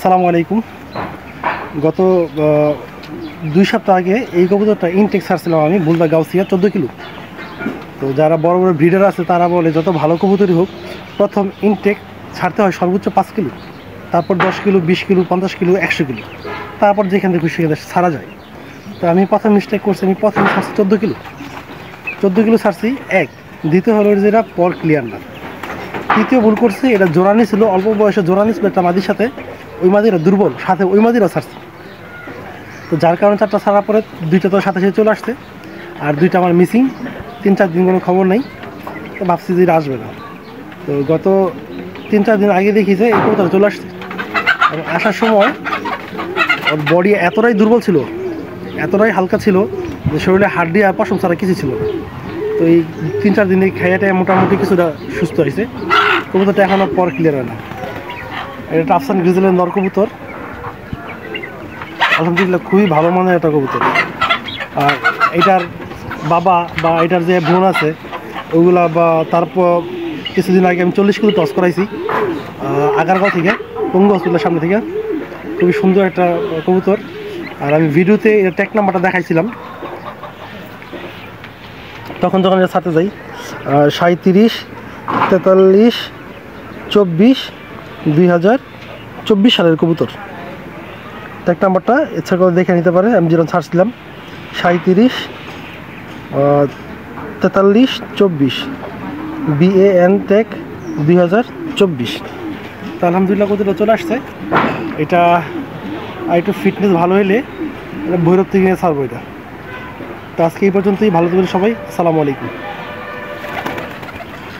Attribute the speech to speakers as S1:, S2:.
S1: আসসালামু আলাইকুম। গত 2 সপ্তাহ আগে এই কবুতরটা ইনটেক ছাড়ছিলাম আমি বুলদা গাউসিয়া 14 কিলো। তো যারা বড় বড় ব্রিডার আছে তারা বলে যত ভালো কবুতরই হোক প্রথম ইনটেক ছাড়তে হয় সর্বোচ্চ 5 কিলো, তারপর 10 কিলো, 20 কিলো, 50 কিলো, 100 কিলো, তারপর যেখান থেকে খুশি ছাড়া যায়। তো আমি প্রথম মিস্টেক করছি, আমি প্রথমে ছাড়ছি 14 কিলো। 14 কিলো ছাড়ছি এক। দ্বিতীয় হলো যেটা পর ক্লিয়ার না। তৃতীয় ভুল করছি, এটা জোরানি ছিল, অল্প বয়সে জোরানি ছিল একটা মাদির সাথে। ওই মাদিরা দুর্বল, সাথে ওই মাদিরা ছাড়ছে। তো যার কারণে 4টা ছাড়ার পরে 2টা তো সাথে সাথে চলে আসছে, আর 2টা আমার মিসিং। 3-4 দিন কোনো খবর নেই, তো ভাবছি যে এটা আসবে না। তো গত 3-4 দিন আগে দেখি যে এই কবুতর চলে আসছে। এবং আসার সময় ওর বডি এতটাই দুর্বল ছিল, এতটাই হালকা ছিল যে শরীরে হাড্ডি আর পশম ছাড়া কিছু ছিল না। তো এই 3-4 দিনে খাইয়াটায় মোটামুটি কিছুটা সুস্থ হয়েছে। কবুতরটা এখনও পর ক্লিয়ার হয় না। এটা আফসান গ্রিজেলের নর কবুতর, আলহামদুলিল্লাহ খুবই ভালো মানের একটা কবুতর। আর এটার বাবা বা এটার যে বোন আছে ওইগুলা, বা তারপর কিছুদিন আগে আমি 40 কিলো টস করাইছি আগারগাঁও থেকে, পঙ্গু হসপিটালের সামনে থেকে। খুবই সুন্দর একটা কবুতর। আর আমি ভিডিওতে এর ট্যাগ নাম্বারটা দেখাইছিলাম তখন যখন এটা ছাড়তে যাই, 37 43 24 2024 সালের কবুতর। ট্যাগ নাম্বারটা ইচ্ছা করে দেখে নিতে পারে। আমি যেরকম ছাড়ছিলাম 37 43 24 BAN ট্যাগ 2024। তো আলহামদুলিল্লাহ কবুতরটা চলে আসছে। এটা আর একটু ফিটনেস ভালো হলে ভৈরব থেকে নিয়ে ছাড়বো এটা। তো আজকে এই পর্যন্তই। ভালো থাকবেন সবাই। আসসালামু আলাইকুম।